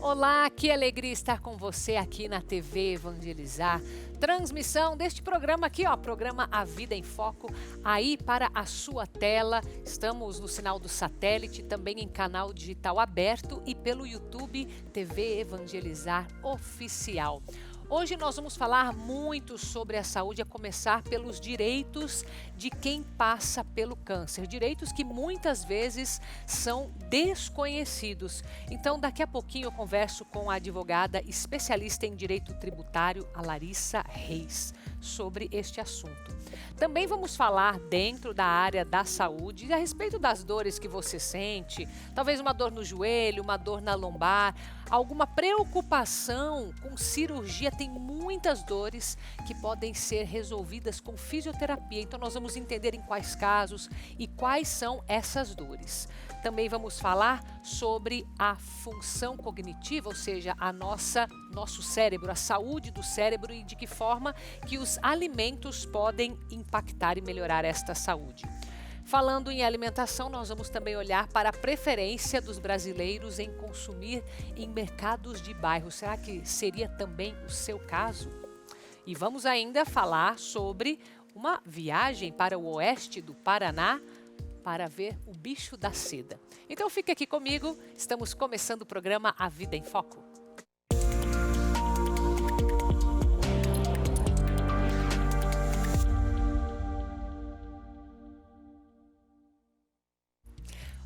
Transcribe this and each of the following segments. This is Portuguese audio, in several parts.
Olá, que alegria estar com você aqui na TV Evangelizar. Transmissão deste programa aqui, programa A Vida em Foco, aí para a sua tela. Estamos no sinal do satélite, também em canal digital aberto e pelo YouTube TV Evangelizar Oficial. Hoje nós vamos falar muito sobre a saúde, a começar pelos direitos de quem passa pelo câncer. Direitos que muitas vezes são desconhecidos. Então, daqui a pouquinho eu converso com a advogada especialista em direito tributário, a Larissa Reis, sobre este assunto. Também vamos falar dentro da área da saúde a respeito das dores que você sente, talvez uma dor no joelho, uma dor na lombar, alguma preocupação com cirurgia. Tem muitas dores que podem ser resolvidas com fisioterapia, então nós vamos entender em quais casos e quais são essas dores. Também vamos falar sobre a função cognitiva, ou seja, nosso cérebro, a saúde do cérebro e de que forma que os alimentos podem impactar e melhorar esta saúde. Falando em alimentação, nós vamos também olhar para a preferência dos brasileiros em consumir em mercados de bairro. Será que seria também o seu caso? E vamos ainda falar sobre uma viagem para o oeste do Paraná para ver o bicho da seda. Então fique aqui comigo, estamos começando o programa A Vida em Foco.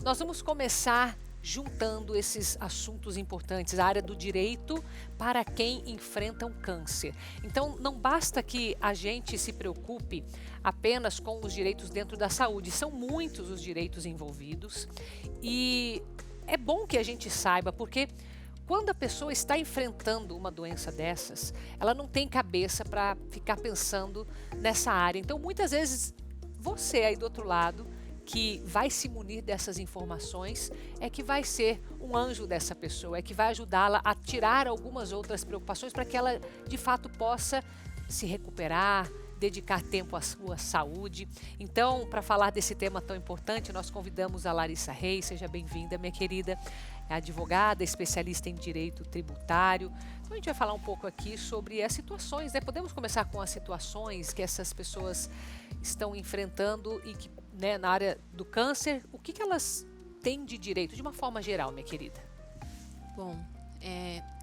Nós vamos começar juntando esses assuntos importantes, a área do direito para quem enfrenta um câncer. Então, não basta que a gente se preocupe apenas com os direitos dentro da saúde, são muitos os direitos envolvidos e é bom que a gente saiba, porque quando a pessoa está enfrentando uma doença dessas, ela não tem cabeça para ficar pensando nessa área. Então, muitas vezes, você aí do outro lado, que vai se munir dessas informações, é que vai ser um anjo dessa pessoa, é que vai ajudá-la a tirar algumas outras preocupações para que ela, de fato, possa se recuperar, dedicar tempo à sua saúde. Então, para falar desse tema tão importante, nós convidamos a Larissa Reis. Seja bem-vinda, minha querida. É advogada, especialista em direito tributário. Então, a gente vai falar um pouco aqui sobre as situações, né? Podemos começar com as situações que essas pessoas estão enfrentando e que, né, na área do câncer, o que elas têm de direito, de uma forma geral, minha querida? Bom,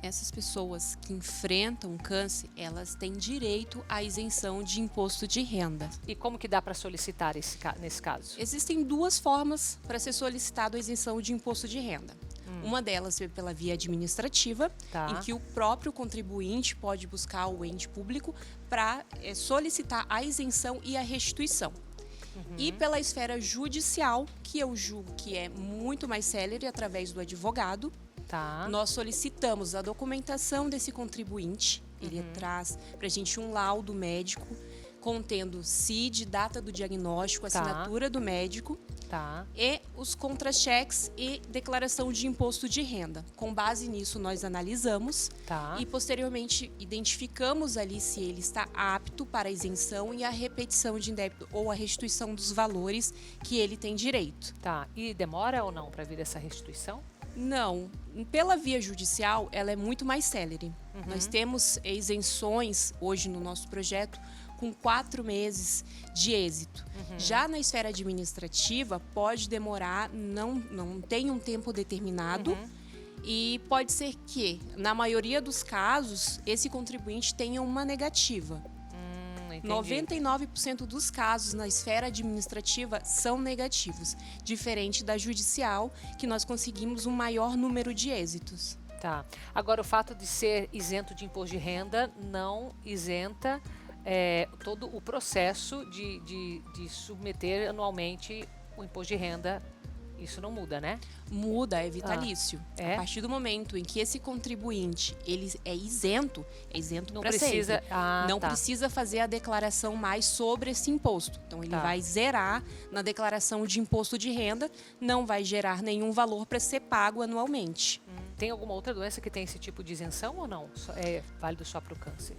essas pessoas que enfrentam câncer, elas têm direito à isenção de imposto de renda. E como que dá para solicitar nesse caso? Existem duas formas para ser solicitado a isenção de imposto de renda. Uma delas é pela via administrativa, em que o próprio contribuinte pode buscar o ente público para solicitar a isenção e a restituição. E pela esfera judicial, que eu julgo que é muito mais célere através do advogado, nós solicitamos a documentação desse contribuinte. Ele traz para a gente um laudo médico contendo CID, data do diagnóstico, assinatura do médico e os contra-cheques e declaração de imposto de renda. Com base nisso, nós analisamos e posteriormente identificamos ali se ele está apto para a isenção e a repetição de débito ou a restituição dos valores que ele tem direito. E demora ou não para vir essa restituição? Não, pela via judicial ela é muito mais célere. Nós temos isenções hoje no nosso projeto com 4 meses de êxito. Já na esfera administrativa pode demorar, não tem um tempo determinado e pode ser que, na maioria dos casos, esse contribuinte tenha uma negativa. 99% dos casos na esfera administrativa são negativos, diferente da judicial, que nós conseguimos um maior número de êxitos. Agora, o fato de ser isento de imposto de renda não isenta todo o processo de submeter anualmente o imposto de renda. Isso não muda, né? Muda, é vitalício. A partir do momento em que esse contribuinte ele é isento para sempre. Não precisa fazer a declaração mais sobre esse imposto. Então, ele vai zerar na declaração de imposto de renda, não vai gerar nenhum valor para ser pago anualmente. Tem alguma outra doença que tem esse tipo de isenção ou não? É válido só para o câncer?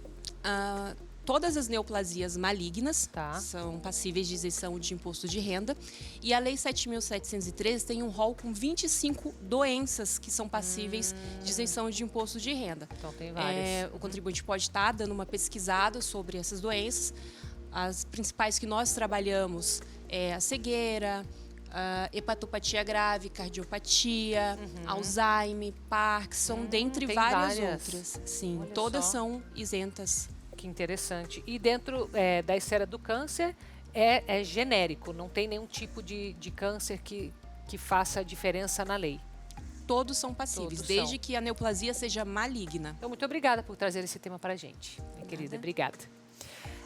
todas as neoplasias malignas são passíveis de isenção de imposto de renda. E a Lei 7.713 tem um rol com 25 doenças que são passíveis de isenção de imposto de renda. Então tem várias. O contribuinte pode estar dando uma pesquisada sobre essas doenças. As principais que nós trabalhamos é a cegueira, a hepatopatia grave, cardiopatia, Alzheimer, Parkinson, dentre várias outras. Sim, olha, todas são isentas. Que interessante. E dentro da esfera do câncer é genérico, não tem nenhum tipo de câncer que faça diferença na lei. Todos são passíveis, desde que a neoplasia seja maligna. Então, muito obrigada por trazer esse tema para a gente, minha querida. Obrigada.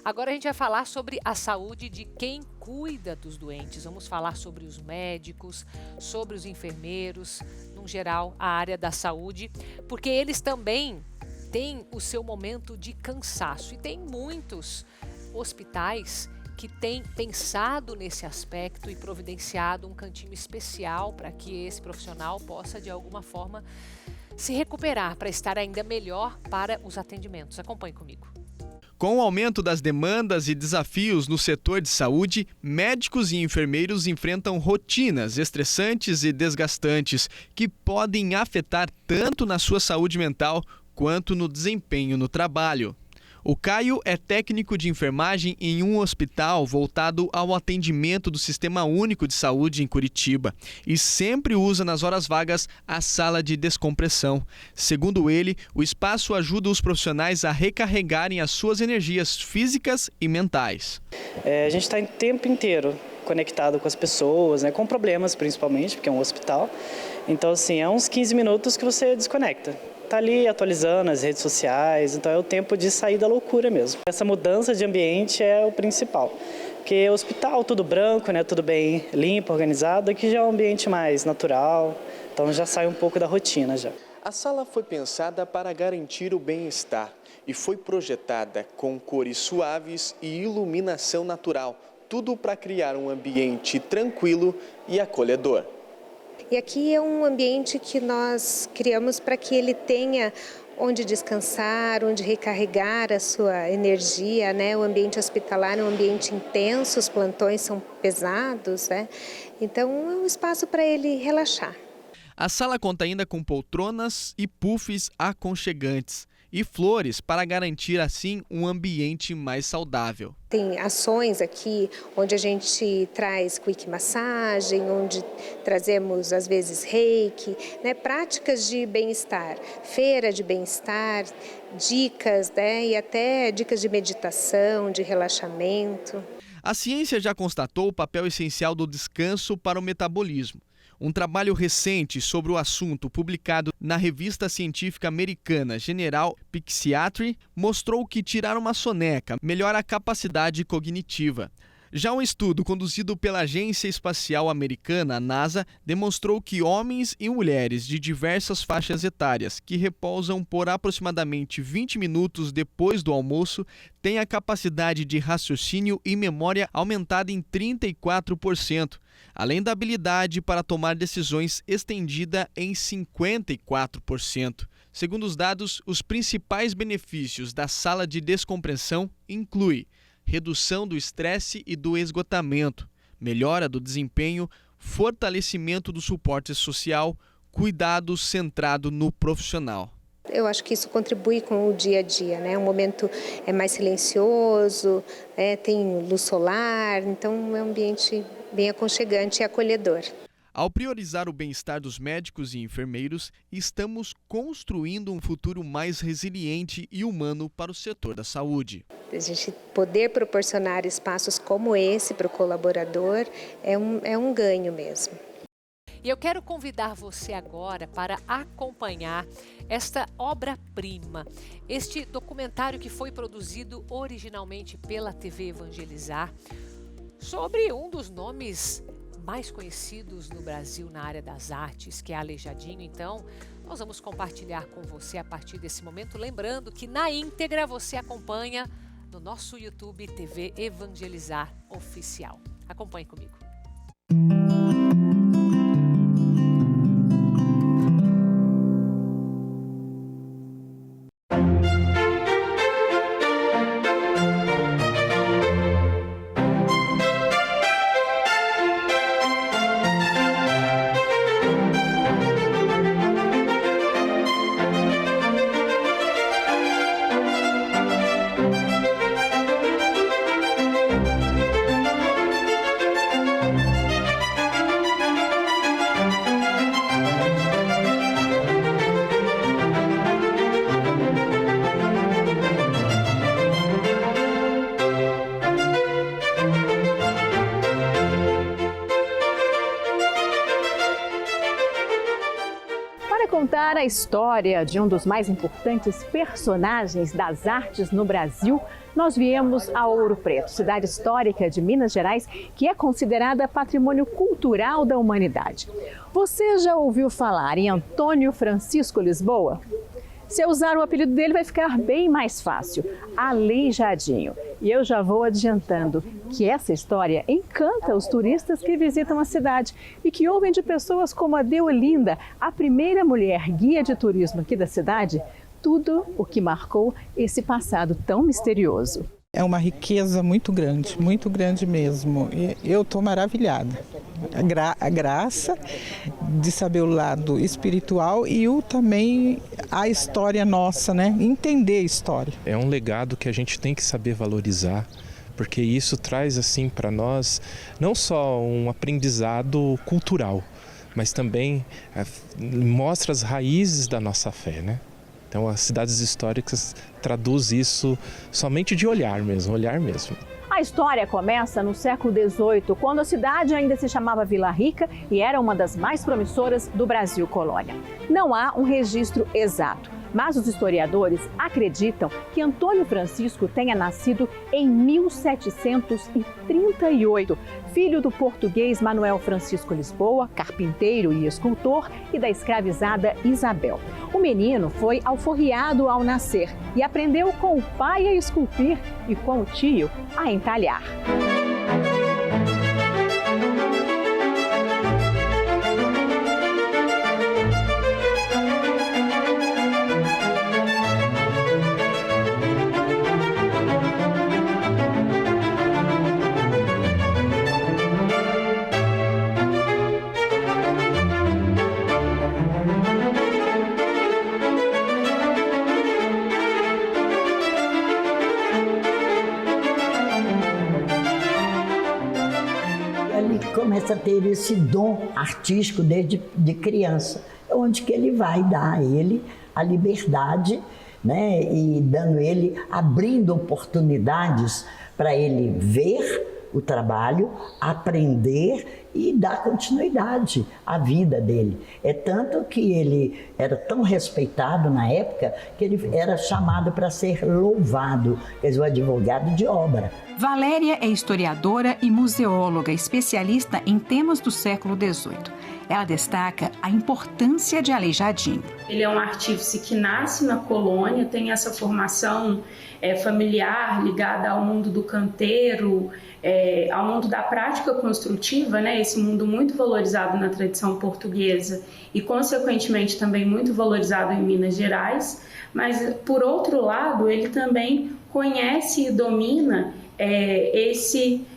Agora a gente vai falar sobre a saúde de quem cuida dos doentes. Vamos falar sobre os médicos, sobre os enfermeiros, no geral, a área da saúde, porque eles também têm o seu momento de cansaço. E tem muitos hospitais que têm pensado nesse aspecto e providenciado um cantinho especial para que esse profissional possa, de alguma forma, se recuperar para estar ainda melhor para os atendimentos. Acompanhe comigo. Com o aumento das demandas e desafios no setor de saúde, médicos e enfermeiros enfrentam rotinas estressantes e desgastantes que podem afetar tanto na sua saúde mental quanto no desempenho no trabalho. O Caio é técnico de enfermagem em um hospital voltado ao atendimento do Sistema Único de Saúde em Curitiba e sempre usa nas horas vagas a sala de descompressão. Segundo ele, o espaço ajuda os profissionais a recarregarem as suas energias físicas e mentais. A gente está o tempo inteiro conectado com as pessoas, né, com problemas principalmente, porque é um hospital. Então, assim, é uns 15 minutos que você desconecta. Está ali atualizando as redes sociais, então é o tempo de sair da loucura mesmo. Essa mudança de ambiente é o principal, porque o hospital tudo branco, né, tudo bem limpo, organizado, aqui já é um ambiente mais natural, então já sai um pouco da rotina já. A sala foi pensada para garantir o bem-estar e foi projetada com cores suaves e iluminação natural, tudo para criar um ambiente tranquilo e acolhedor. E aqui é um ambiente que nós criamos para que ele tenha onde descansar, onde recarregar a sua energia, né? O ambiente hospitalar é um ambiente intenso, os plantões são pesados, né? Então é um espaço para ele relaxar. A sala conta ainda com poltronas e puffs aconchegantes e flores para garantir, assim, um ambiente mais saudável. Tem ações aqui onde a gente traz quick massagem, onde trazemos, às vezes, reiki, né? Práticas de bem-estar, feira de bem-estar, dicas, né? E até dicas de meditação, de relaxamento. A ciência já constatou o papel essencial do descanso para o metabolismo. Um trabalho recente sobre o assunto, publicado na revista científica americana General Psychiatry, mostrou que tirar uma soneca melhora a capacidade cognitiva. Já um estudo conduzido pela Agência Espacial Americana, a NASA, demonstrou que homens e mulheres de diversas faixas etárias que repousam por aproximadamente 20 minutos depois do almoço têm a capacidade de raciocínio e memória aumentada em 34%. Além da habilidade para tomar decisões estendida em 54%. Segundo os dados, os principais benefícios da sala de descompressão incluem redução do estresse e do esgotamento, melhora do desempenho, fortalecimento do suporte social, cuidado centrado no profissional. Eu acho que isso contribui com o dia a dia, né? Um momento é mais silencioso, né? Tem luz solar, então é um ambiente bem aconchegante e acolhedor. Ao priorizar o bem-estar dos médicos e enfermeiros, estamos construindo um futuro mais resiliente e humano para o setor da saúde. A gente poder proporcionar espaços como esse para o colaborador é um ganho mesmo. E eu quero convidar você agora para acompanhar esta obra-prima, este documentário que foi produzido originalmente pela TV Evangelizar, sobre um dos nomes mais conhecidos no Brasil na área das artes, que é Aleijadinho. Então, nós vamos compartilhar com você a partir desse momento, lembrando que na íntegra você acompanha no nosso YouTube TV Evangelizar Oficial. Acompanhe comigo. contar a história de um dos mais importantes personagens das artes no Brasil, nós viemos a Ouro Preto, cidade histórica de Minas Gerais, que é considerada patrimônio cultural da humanidade. Você já ouviu falar em Antônio Francisco Lisboa? Se eu usar o apelido dele, vai ficar bem mais fácil, Aleijadinho. E eu já vou adiantando que essa história encanta os turistas que visitam a cidade e que ouvem de pessoas como a Deolinda, a primeira mulher guia de turismo aqui da cidade, tudo o que marcou esse passado tão misterioso. É uma riqueza muito grande mesmo. E eu estou maravilhada. A graça de saber o lado espiritual e também a história nossa, né? Entender a história. É um legado que a gente tem que saber valorizar, porque isso traz assim para nós não só um aprendizado cultural, mas também mostra as raízes da nossa fé, né? Então, as cidades históricas traduz isso somente de olhar mesmo. A história começa no século XVIII, quando a cidade ainda se chamava Vila Rica e era uma das mais promissoras do Brasil colônia. Não há um registro exato, mas os historiadores acreditam que Antônio Francisco tenha nascido em 1738, filho do português Manuel Francisco Lisboa, carpinteiro e escultor, e da escravizada Isabel. O menino foi alforriado ao nascer e aprendeu com o pai a esculpir e com o tio a entalhar. Começa a ter esse dom artístico desde de criança, onde que ele vai dar a ele a liberdade, né, e abrindo oportunidades para ele ver o trabalho, aprender e dar continuidade à vida dele. É tanto que ele era tão respeitado na época que ele era chamado para ser louvado, quer dizer, o advogado de obra. Valéria é historiadora e museóloga, especialista em temas do século XVIII. Ela destaca a importância de Aleijadinho. Ele é um artífice que nasce na colônia, tem essa formação familiar ligada ao mundo do canteiro, ao mundo da prática construtiva, né? Esse mundo muito valorizado na tradição portuguesa e, consequentemente, também muito valorizado em Minas Gerais. Mas, por outro lado, ele também conhece e domina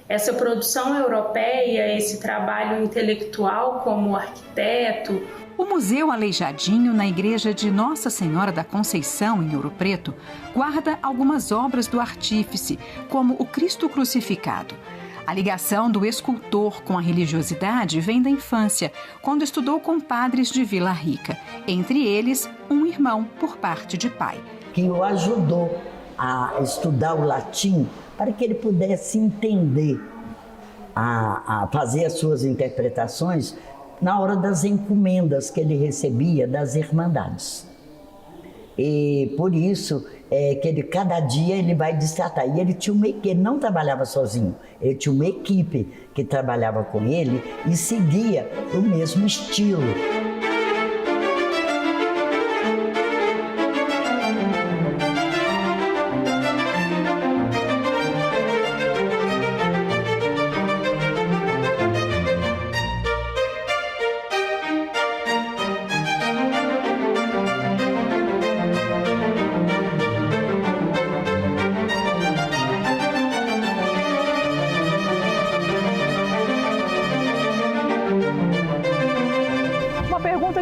essa produção europeia, esse trabalho intelectual como arquiteto. O Museu Aleijadinho, na igreja de Nossa Senhora da Conceição, em Ouro Preto, guarda algumas obras do artífice, como o Cristo Crucificado. A ligação do escultor com a religiosidade vem da infância, quando estudou com padres de Vila Rica, entre eles um irmão por parte de pai. Que o ajudou a estudar o latim para que ele pudesse entender, a fazer as suas interpretações na hora das encomendas que ele recebia das irmandades. E por isso que ele, cada dia ele vai destratar. E ele tinha ele não trabalhava sozinho, ele tinha uma equipe que trabalhava com ele e seguia o mesmo estilo.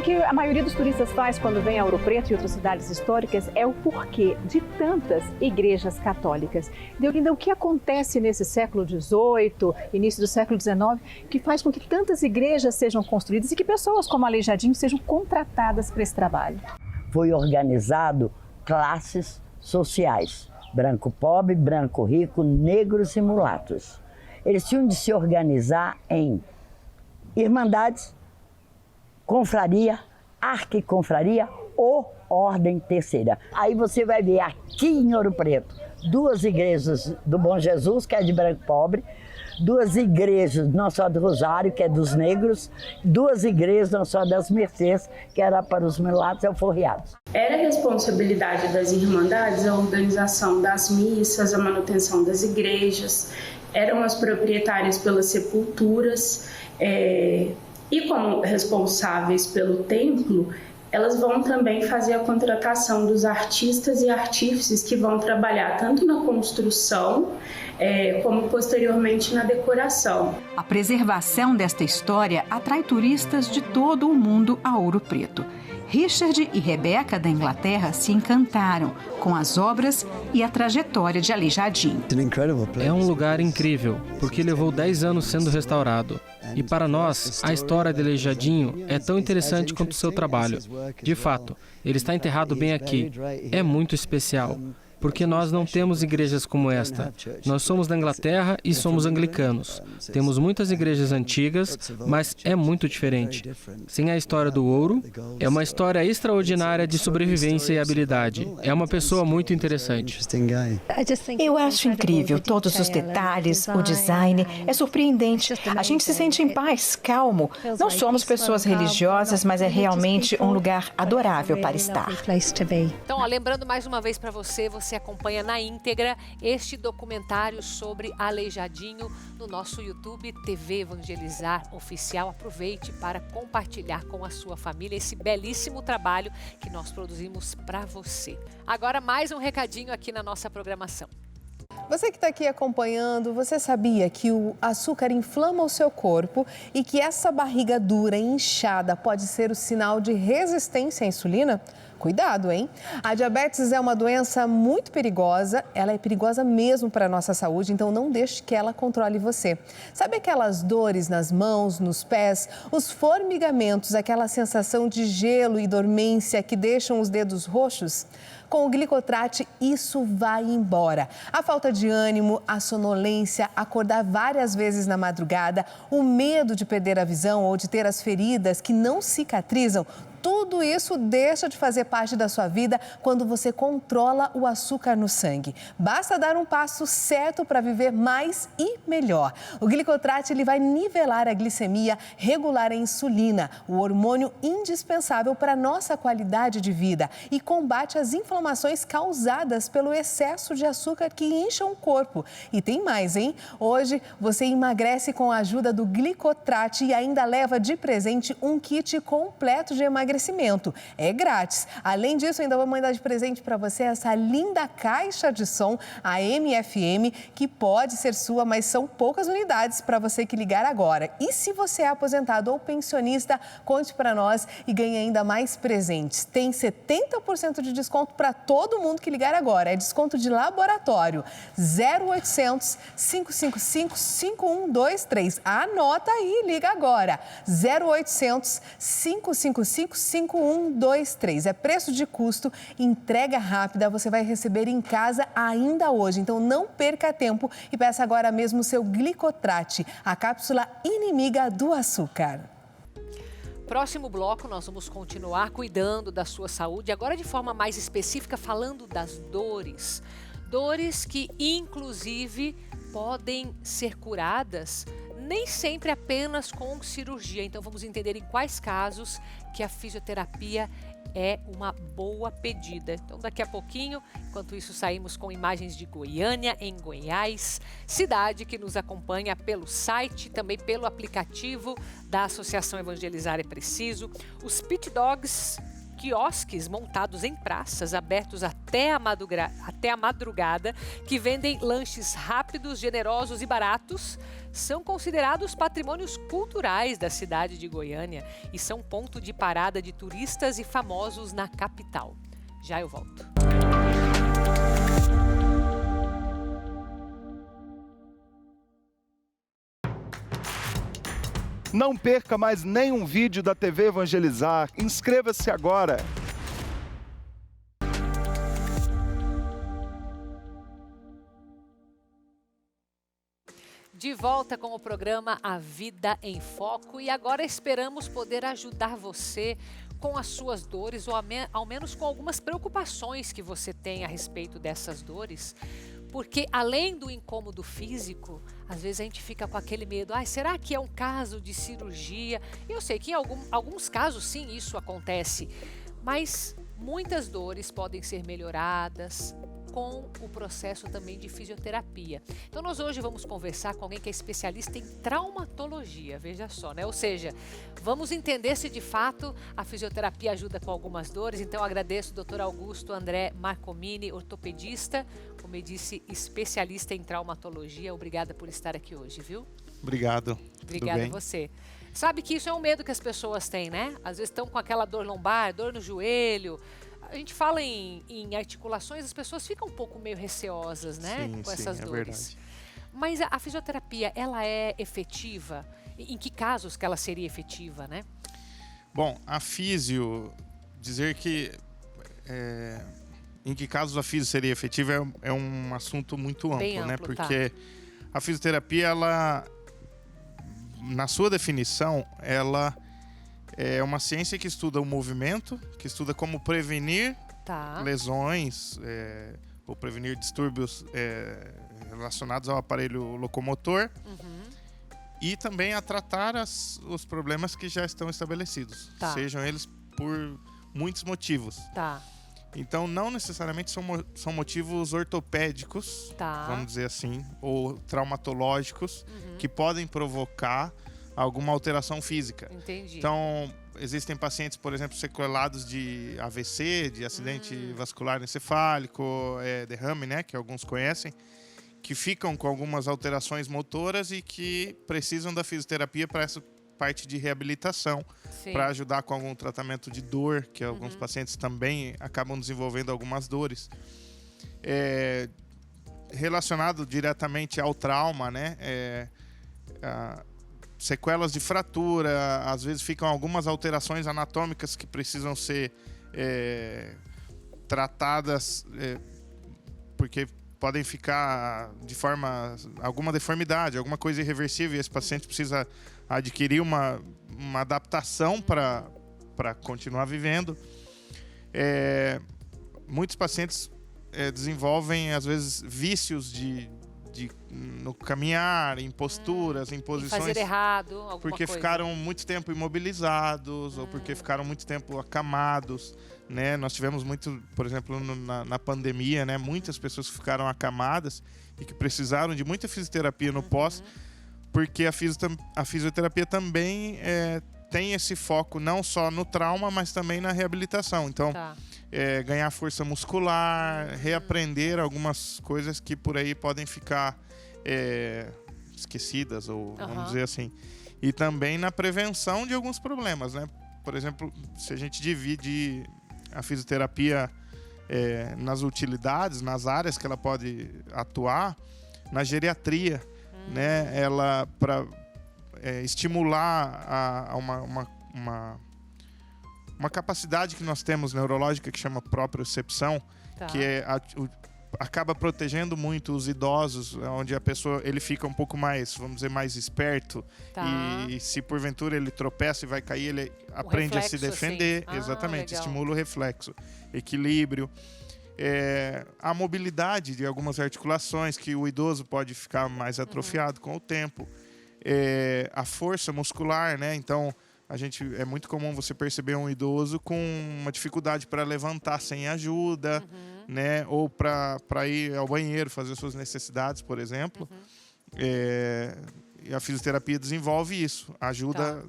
Que a maioria dos turistas faz quando vem a Ouro Preto e outras cidades históricas é o porquê de tantas igrejas católicas. Deolinda, o que acontece nesse século XVIII, início do século XIX, que faz com que tantas igrejas sejam construídas e que pessoas como Aleijadinho sejam contratadas para esse trabalho? Foi organizado classes sociais, branco pobre, branco rico, negros e mulatos. Eles tinham de se organizar em irmandades, confraria Arquiconfraria ou Ordem Terceira. Aí você vai ver aqui em Ouro Preto 2 igrejas do Bom Jesus, que é de branco pobre, 2 igrejas Nossa Senhora do Rosário, que é dos negros, 2 igrejas Nossa Senhora das Mercês, que era para os mulatos e alforriados. Era responsabilidade das irmandades a organização das missas, a manutenção das igrejas, eram as proprietárias pelas sepulturas, e como responsáveis pelo templo, elas vão também fazer a contratação dos artistas e artífices que vão trabalhar tanto na construção como posteriormente na decoração. A preservação desta história atrai turistas de todo o mundo a Ouro Preto. Richard e Rebeca, da Inglaterra, se encantaram com as obras e a trajetória de Aleijadinho. É um lugar incrível, porque levou 10 anos sendo restaurado. E para nós, a história de Aleijadinho é tão interessante quanto o seu trabalho. De fato, ele está enterrado bem aqui. É muito especial, porque nós não temos igrejas como esta. Nós somos da Inglaterra e somos anglicanos. Temos muitas igrejas antigas, mas é muito diferente. Sem a história do ouro, é uma história extraordinária de sobrevivência e habilidade. É uma pessoa muito interessante. Eu acho incrível todos os detalhes, o design, é surpreendente. A gente se sente em paz, calmo. Não somos pessoas religiosas, mas é realmente um lugar adorável para estar. Então, lembrando mais uma vez para você acompanha na íntegra este documentário sobre Aleijadinho no nosso YouTube TV Evangelizar Oficial. Aproveite para compartilhar com a sua família esse belíssimo trabalho que nós produzimos para você. Agora mais um recadinho aqui na nossa programação. Você que está aqui acompanhando, você sabia que o açúcar inflama o seu corpo e que essa barriga dura e inchada pode ser o sinal de resistência à insulina? Cuidado, hein? A diabetes é uma doença muito perigosa, ela é perigosa mesmo para a nossa saúde, então não deixe que ela controle você. Sabe aquelas dores nas mãos, nos pés, os formigamentos, aquela sensação de gelo e dormência que deixam os dedos roxos? Com o Glicotrate, isso vai embora. A falta de ânimo, a sonolência, acordar várias vezes na madrugada, o medo de perder a visão ou de ter as feridas que não cicatrizam, tudo isso deixa de fazer parte da sua vida quando você controla o açúcar no sangue. Basta dar um passo certo para viver mais e melhor. O Glicotrate ele vai nivelar a glicemia, regular a insulina, o hormônio indispensável para a nossa qualidade de vida e combate as inflamações causadas pelo excesso de açúcar que incham o corpo. E tem mais, hein? Hoje você emagrece com a ajuda do Glicotrate e ainda leva de presente um kit completo de emagrecimento. É grátis. Além disso, ainda vou mandar de presente para você essa linda caixa de som, a MFM, que pode ser sua, mas são poucas unidades para você que ligar agora. E se você é aposentado ou pensionista, conte para nós e ganhe ainda mais presentes. Tem 70% de desconto para todo mundo que ligar agora. É desconto de laboratório. 0800 555 5123. Anota aí, liga agora. 0800 555 5123. É preço de custo, entrega rápida, você vai receber em casa ainda hoje. Então não perca tempo e peça agora mesmo o seu Glicotrate, a cápsula inimiga do açúcar. Próximo bloco, nós vamos continuar cuidando da sua saúde, agora de forma mais específica, falando das dores. Dores que, inclusive, podem ser curadas nem sempre apenas com cirurgia. Então vamos entender em quais casos que a fisioterapia é uma boa pedida. Então daqui a pouquinho, enquanto isso saímos com imagens de Goiânia, em Goiás, cidade que nos acompanha pelo site, também pelo aplicativo da Associação Evangelizar é Preciso. Os Pit Dogs, quiosques montados em praças, abertos até a madrugada, que vendem lanches rápidos, generosos e baratos, são considerados patrimônios culturais da cidade de Goiânia e são ponto de parada de turistas e famosos na capital. Já eu volto. Não perca mais nenhum vídeo da TV Evangelizar. Inscreva-se agora. De volta com o programa A Vida em Foco e agora esperamos poder ajudar você com as suas dores ou ao menos com algumas preocupações que você tem a respeito dessas dores. Porque além do incômodo físico, às vezes a gente fica com aquele medo, será que é um caso de cirurgia? Eu sei que em alguns casos sim isso acontece, mas muitas dores podem ser melhoradas com o processo também de fisioterapia. Então nós hoje vamos conversar com alguém que é especialista em traumatologia, veja só, né? Ou seja, vamos entender se de fato a fisioterapia ajuda com algumas dores. Então eu agradeço o Dr. Augusto André Marcomini, ortopedista, como eu disse, especialista em traumatologia. Obrigada por estar aqui hoje, viu? Obrigado. Obrigada a você. Sabe que isso é um medo que as pessoas têm, né? Às vezes estão com aquela dor lombar, dor no joelho. A gente fala em articulações, as pessoas ficam um pouco meio receosas, né? Sim, com essas dores. Verdade. Mas a fisioterapia, ela é efetiva? Em que casos que ela seria efetiva, né? Bom, a físio, dizer que em que casos a físio seria efetiva é um assunto muito amplo, né? Porque a fisioterapia, ela, na sua definição, ela é uma ciência que estuda o movimento, que estuda como prevenir lesões ou prevenir distúrbios relacionados ao aparelho locomotor e também a tratar os problemas que já estão estabelecidos, sejam eles por muitos motivos. Então, não necessariamente são motivos ortopédicos, vamos dizer assim, ou traumatológicos, que podem provocar alguma alteração física. Entendi. Então, existem pacientes, por exemplo, sequelados de AVC, de acidente vascular encefálico, derrame, né, que alguns conhecem, que ficam com algumas alterações motoras e que precisam da fisioterapia para essa parte de reabilitação, para ajudar com algum tratamento de dor, que alguns pacientes também acabam desenvolvendo algumas dores. Relacionado diretamente ao trauma, né, sequelas de fratura, às vezes ficam algumas alterações anatômicas que precisam ser tratadas, porque podem ficar de forma, alguma deformidade, alguma coisa irreversível, e esse paciente precisa adquirir uma adaptação para continuar vivendo. Muitos pacientes desenvolvem, às vezes, vícios no caminhar, em posturas, em posições. Fazer errado, alguma porque coisa. Ficaram muito tempo imobilizados ou porque ficaram muito tempo acamados, né? Nós tivemos muito, por exemplo, na pandemia, né? Muitas pessoas que ficaram acamadas e que precisaram de muita fisioterapia no pós, porque a fisioterapia também tem esse foco não só no trauma, mas também na reabilitação. Então, ganhar força muscular, reaprender algumas coisas que por aí podem ficar esquecidas, ou vamos dizer assim. E também na prevenção de alguns problemas, né? Por exemplo, se a gente divide a fisioterapia nas utilidades, nas áreas que ela pode atuar, na geriatria, né? Ela para estimular uma capacidade que nós temos neurológica que chama propriocepção, que acaba protegendo muito os idosos, onde a pessoa ele fica um pouco mais, vamos dizer, mais esperto, e se porventura ele tropeça e vai cair, ele aprende a se defender, assim. Exatamente, legal. Estimula o reflexo, equilíbrio, a mobilidade de algumas articulações, que o idoso pode ficar mais atrofiado com o tempo, a força muscular, né? Então é muito comum você perceber um idoso com uma dificuldade para levantar sem ajuda, né? Ou para ir ao banheiro, fazer suas necessidades, por exemplo. E a fisioterapia desenvolve isso, ajuda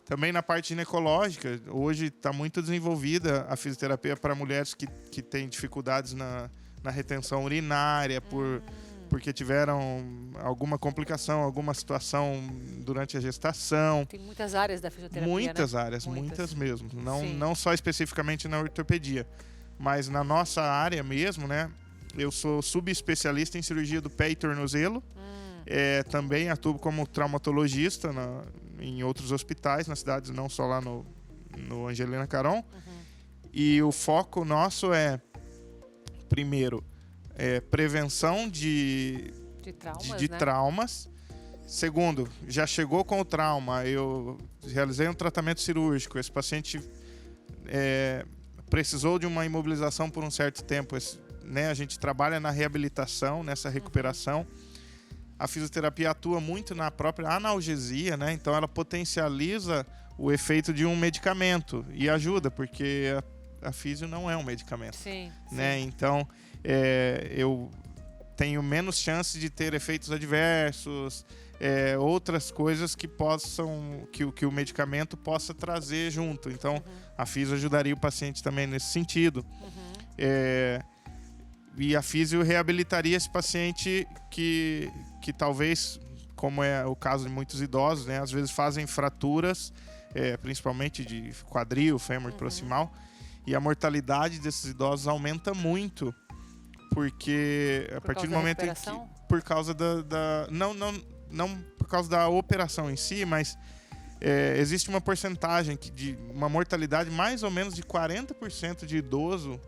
também na parte ginecológica. Hoje está muito desenvolvida a fisioterapia para mulheres que têm dificuldades na retenção urinária, porque tiveram alguma complicação, alguma situação durante a gestação. Tem muitas áreas da fisioterapia, muitas né? áreas, muitas mesmo. Não só especificamente na ortopedia, mas na nossa área mesmo, né? Eu sou subespecialista em cirurgia do pé e tornozelo. Também atuo como traumatologista em outros hospitais na cidade, não só lá no Angelina Caron. E o foco nosso primeiro, prevenção de traumas. Segundo, já chegou com o trauma, eu realizei um tratamento cirúrgico, esse paciente precisou de uma imobilização por um certo tempo, né, a gente trabalha na reabilitação, nessa recuperação. A fisioterapia atua muito na própria analgesia, né? Então ela potencializa o efeito de um medicamento e ajuda, porque a fisio não é um medicamento. Sim, né? sim. Então eu tenho menos chance de ter efeitos adversos, outras coisas que o medicamento possa trazer junto. Então a fisio ajudaria o paciente também nesse sentido. E a fisio reabilitaria esse paciente que talvez, como é o caso de muitos idosos, né, às vezes fazem fraturas, principalmente de quadril, fêmur proximal, e a mortalidade desses idosos aumenta muito, porque a partir do momento em que, por causa não por causa da operação em si, mas existe uma porcentagem de uma mortalidade mais ou menos de 40% de idoso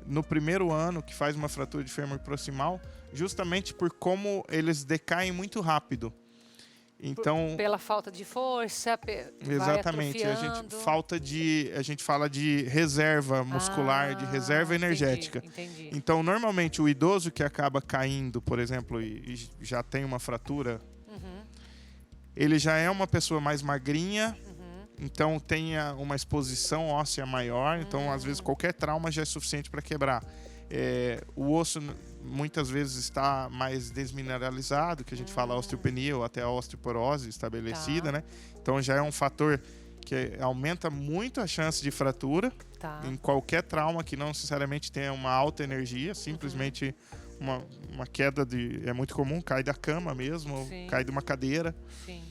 no primeiro ano que faz uma fratura de fêmur proximal, justamente por como eles decaem muito rápido. Então, pela falta de força, exatamente, a gente fala de reserva muscular, de reserva energética. Entendi. Então, normalmente o idoso que acaba caindo, por exemplo, e já tem uma fratura, ele já é uma pessoa mais magrinha, então tem uma exposição óssea maior, então às vezes qualquer trauma já é suficiente para quebrar. O osso muitas vezes está mais desmineralizado, que a gente fala osteopenia ou até a osteoporose estabelecida, né? Então já é um fator que aumenta muito a chance de fratura em qualquer trauma que não necessariamente tenha uma alta energia, simplesmente uma queda é muito comum, cai da cama mesmo, cai de uma cadeira. Sim.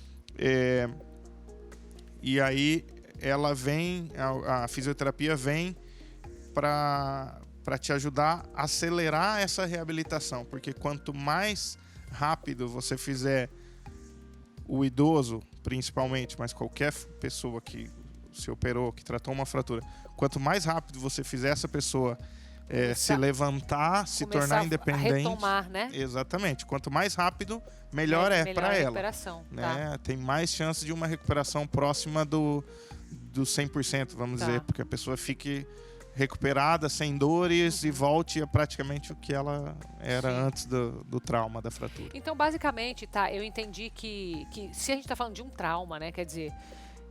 E aí ela vem, a fisioterapia vem para te ajudar a acelerar essa reabilitação, porque quanto mais rápido você fizer o idoso, principalmente, mas qualquer pessoa que se operou, que tratou uma fratura, quanto mais rápido você fizer essa pessoa se levantar, se tornar independente, a retomar, né? Exatamente. Quanto mais rápido, melhor para ela. Né? Tem mais chance de uma recuperação próxima do 100%, vamos dizer, porque a pessoa fique recuperada, sem dores e volte a praticamente o que ela era antes do trauma, da fratura. Então, basicamente, eu entendi que se a gente está falando de um trauma, né, quer dizer,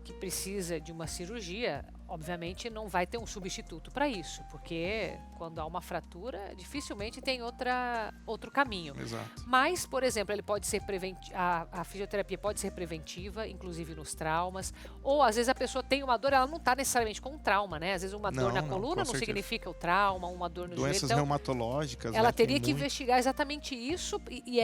que precisa de uma cirurgia, obviamente não vai ter um substituto para isso, porque quando há uma fratura, dificilmente tem outro caminho. Exato. Mas, por exemplo, ele pode ser a fisioterapia pode ser preventiva, inclusive nos traumas, ou às vezes a pessoa tem uma dor, ela não está necessariamente com um trauma, né? Às vezes uma dor na coluna não significa o trauma, uma dor no joelho. Doenças reumatológicas. Ela teria que investigar exatamente isso e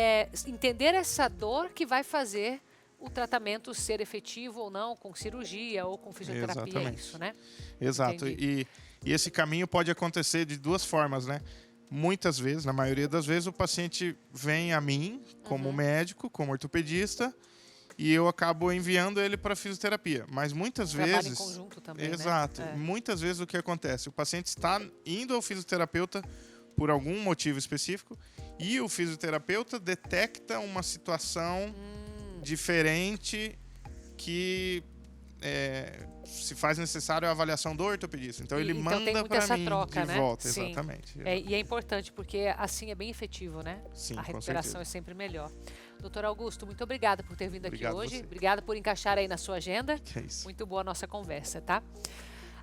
entender essa dor que vai fazer o tratamento ser efetivo ou não, com cirurgia ou com fisioterapia. Exatamente. É isso, né? Exato. E esse caminho pode acontecer de duas formas, né? Muitas vezes, na maioria das vezes, o paciente vem a mim como médico, como ortopedista, e eu acabo enviando ele para fisioterapia. Mas muitas vezes... Trabalho em conjunto também, exato. né? Muitas vezes o que acontece? O paciente está indo ao fisioterapeuta por algum motivo específico e o fisioterapeuta detecta uma situação diferente que se faz necessário a avaliação do ortopedista. Então ele manda para mim de volta. Sim. Exatamente. E é importante porque assim é bem efetivo, né? Sim, a recuperação é sempre melhor. Doutor Augusto, muito obrigada por ter vindo aqui hoje. Você. Obrigada por encaixar aí na sua agenda. Que é isso. Muito boa a nossa conversa, tá?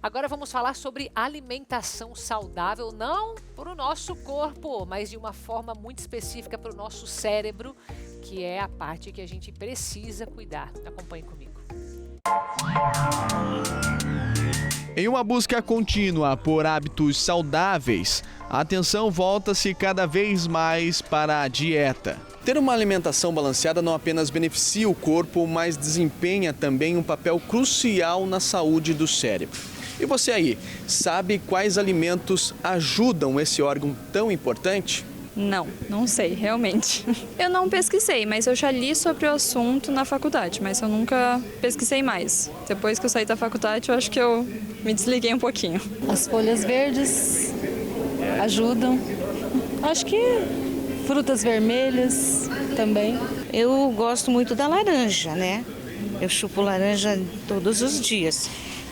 Agora vamos falar sobre alimentação saudável, não para o nosso corpo, mas de uma forma muito específica para o nosso cérebro, que é a parte que a gente precisa cuidar. Acompanhe comigo. Em uma busca contínua por hábitos saudáveis, a atenção volta-se cada vez mais para a dieta. Ter uma alimentação balanceada não apenas beneficia o corpo, mas desempenha também um papel crucial na saúde do cérebro. E você aí, sabe quais alimentos ajudam esse órgão tão importante? Não sei, realmente. Eu não pesquisei, mas eu já li sobre o assunto na faculdade, mas eu nunca pesquisei mais. Depois que eu saí da faculdade, eu acho que eu me desliguei um pouquinho. As folhas verdes ajudam. Acho que frutas vermelhas também. Eu gosto muito da laranja, né? Eu chupo laranja todos os dias.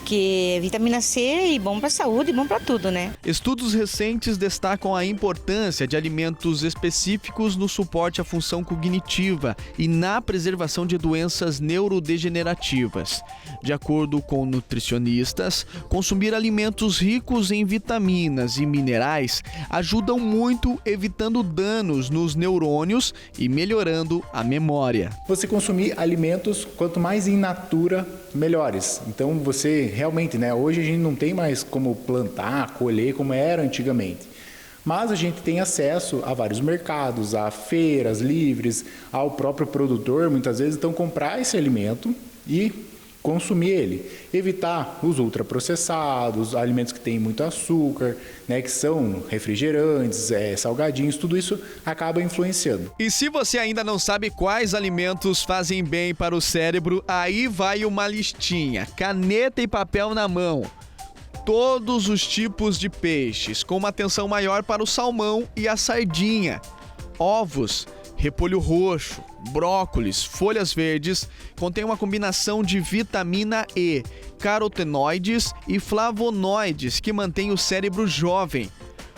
porque é vitamina C e bom para a saúde, bom para tudo, né? Estudos recentes destacam a importância de alimentos específicos no suporte à função cognitiva e na preservação de doenças neurodegenerativas. De acordo com nutricionistas, consumir alimentos ricos em vitaminas e minerais ajudam muito, evitando danos nos neurônios e melhorando a memória. Você consumir alimentos, quanto mais in natura, melhores. Então você realmente, hoje a gente não tem mais como plantar, colher como era antigamente. Mas a gente tem acesso a vários mercados, a feiras livres, ao próprio produtor, muitas vezes, então comprar esse alimento e consumir ele. Evitar os ultraprocessados, alimentos que têm muito açúcar, que são refrigerantes, salgadinhos, tudo isso acaba influenciando. E se você ainda não sabe quais alimentos fazem bem para o cérebro, aí vai uma listinha. Caneta e papel na mão. Todos os tipos de peixes, com uma atenção maior para o salmão e a sardinha. Ovos, repolho roxo, brócolis, folhas verdes, contém uma combinação de vitamina E, carotenoides e flavonoides que mantém o cérebro jovem.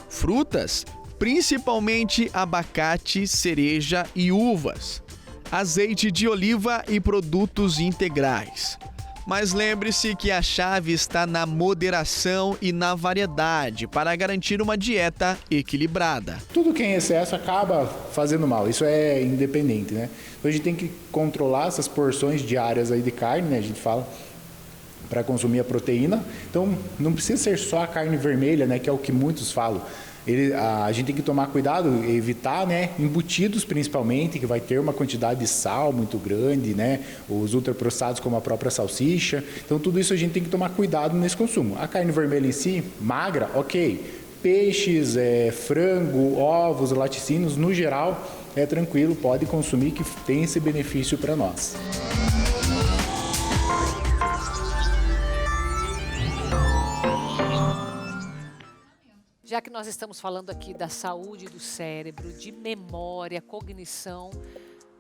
Frutas, principalmente abacate, cereja e uvas. Azeite de oliva e produtos integrais. Mas lembre-se que a chave está na moderação e na variedade para garantir uma dieta equilibrada. Tudo que é em excesso acaba fazendo mal, isso é independente, Então a gente tem que controlar essas porções diárias aí de carne, a gente fala, para consumir a proteína. Então não precisa ser só a carne vermelha, que é o que muitos falam. A gente tem que tomar cuidado, evitar embutidos principalmente, que vai ter uma quantidade de sal muito grande, os ultraprocessados como a própria salsicha. Então tudo isso a gente tem que tomar cuidado nesse consumo. A carne vermelha em si, magra, ok. Peixes, frango, ovos, laticínios, no geral, é tranquilo, pode consumir que tem esse benefício para nós. Já que nós estamos falando aqui da saúde do cérebro, de memória, cognição,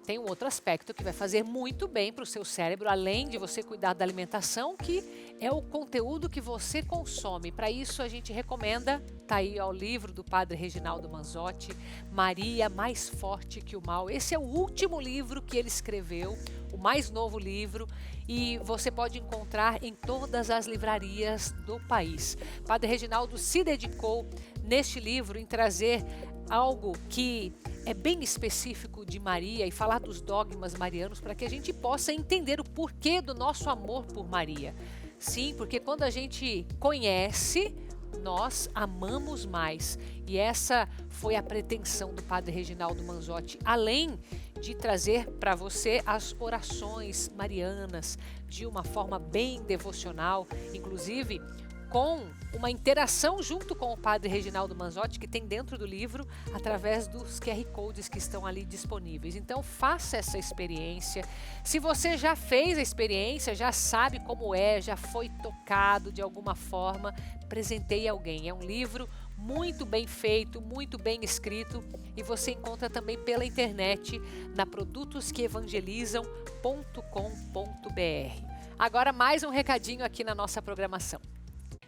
tem um outro aspecto que vai fazer muito bem para o seu cérebro, além de você cuidar da alimentação, que é o conteúdo que você consome. Para isso a gente recomenda, tá aí o livro do Padre Reginaldo Manzotti, Maria Mais Forte que o Mal. Esse é o último livro que ele escreveu, o mais novo livro, e você pode encontrar em todas as livrarias do país. Padre Reginaldo se dedicou neste livro em trazer algo que é bem específico de Maria e falar dos dogmas marianos para que a gente possa entender o porquê do nosso amor por Maria. Sim, porque quando a gente conhece, nós amamos mais. E essa foi a pretensão do Padre Reginaldo Manzotti, além de trazer para você as orações marianas de uma forma bem devocional, inclusive com uma interação junto com o Padre Reginaldo Manzotti, que tem dentro do livro, através dos QR Codes que estão ali disponíveis. Então faça essa experiência. Se você já fez a experiência, já sabe como é, já foi tocado de alguma forma, presenteie alguém. É um livro muito bem feito, muito bem escrito, e você encontra também pela internet na produtosqueevangelizam.com.br. Agora mais um recadinho aqui na nossa programação.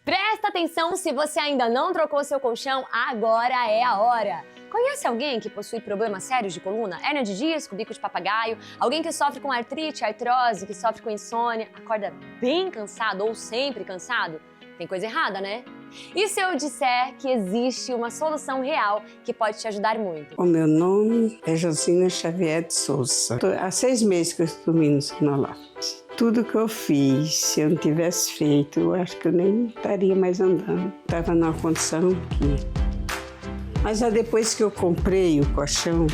Presta atenção, se você ainda não trocou seu colchão, agora é a hora! Conhece alguém que possui problemas sérios de coluna? Hérnia de disco, bico de papagaio? Alguém que sofre com artrite, artrose, que sofre com insônia, acorda bem cansado ou sempre cansado? Tem coisa errada, né? E se eu disser que existe uma solução real que pode te ajudar muito? O meu nome é Josina Xavier de Souza. Há 6 meses que eu estou tomando Sonolate. Tudo que eu fiz, se eu não tivesse feito, eu acho que eu nem estaria mais andando. Estava numa condição que... Mas depois que eu comprei o colchão,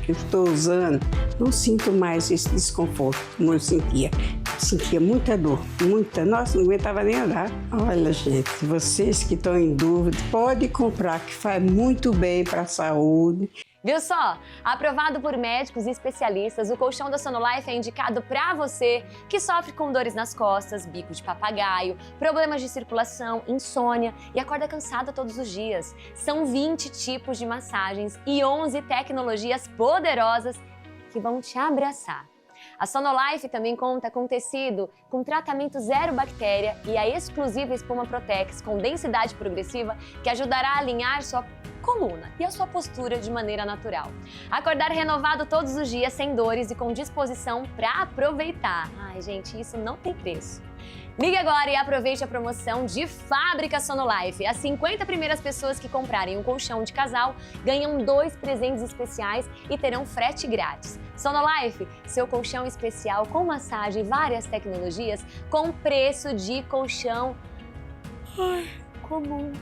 que eu estou usando, não sinto mais esse desconforto como eu sentia. Sentia muita dor, muita. Nossa, não aguentava nem andar. Olha, gente, vocês que estão em dúvida, pode comprar, que faz muito bem para a saúde. Viu só? Aprovado por médicos e especialistas, o colchão da Sonolife é indicado para você que sofre com dores nas costas, bico de papagaio, problemas de circulação, insônia e acorda cansada todos os dias. São 20 tipos de massagens e 11 tecnologias poderosas que vão te abraçar. A Sonolife também conta com tecido com tratamento zero bactéria e a exclusiva espuma Protex com densidade progressiva que ajudará a alinhar sua coluna e a sua postura de maneira natural. Acordar renovado todos os dias, sem dores e com disposição para aproveitar. Ai, gente, isso não tem preço. Ligue agora e aproveite a promoção de fábrica Sonolife. As 50 primeiras pessoas que comprarem um colchão de casal ganham 2 presentes especiais e terão frete grátis. Sonolife, seu colchão especial com massagem e várias tecnologias com preço de colchão comum.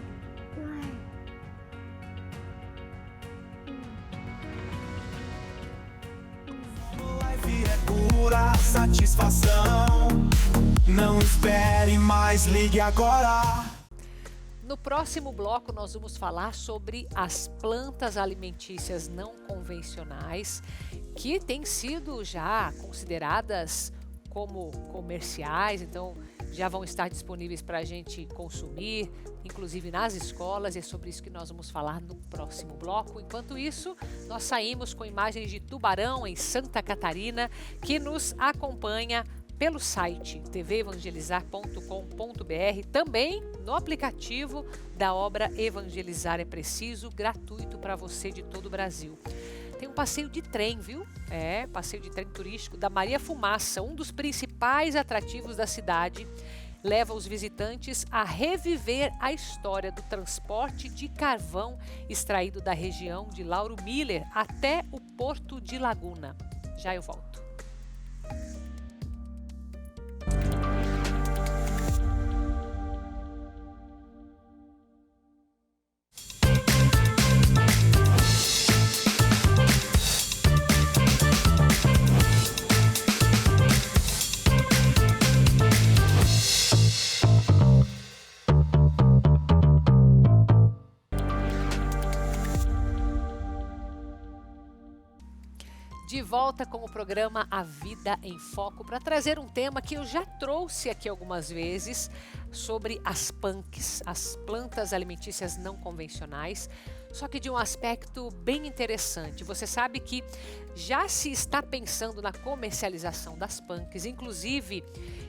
É pura satisfação. Não espere mais, ligue agora. No próximo bloco nós vamos falar sobre as plantas alimentícias não convencionais que têm sido já consideradas como comerciais, então já vão estar disponíveis para a gente consumir, inclusive nas escolas, e é sobre isso que nós vamos falar no próximo bloco. Enquanto isso, nós saímos com imagens de Tubarão, em Santa Catarina, que nos acompanha pelo site tvevangelizar.com.br, também no aplicativo da obra Evangelizar é Preciso, gratuito para você de todo o Brasil. Tem um passeio de trem, viu? Passeio de trem turístico da Maria Fumaça, um dos principais atrativos da cidade. Leva os visitantes a reviver a história do transporte de carvão extraído da região de Lauro Miller até o Porto de Laguna. Já eu volto. De volta com o programa A Vida em Foco para trazer um tema que eu já trouxe aqui algumas vezes sobre as PANCs, as plantas alimentícias não convencionais, só que de um aspecto bem interessante. Você sabe que já se está pensando na comercialização das PANCs, inclusive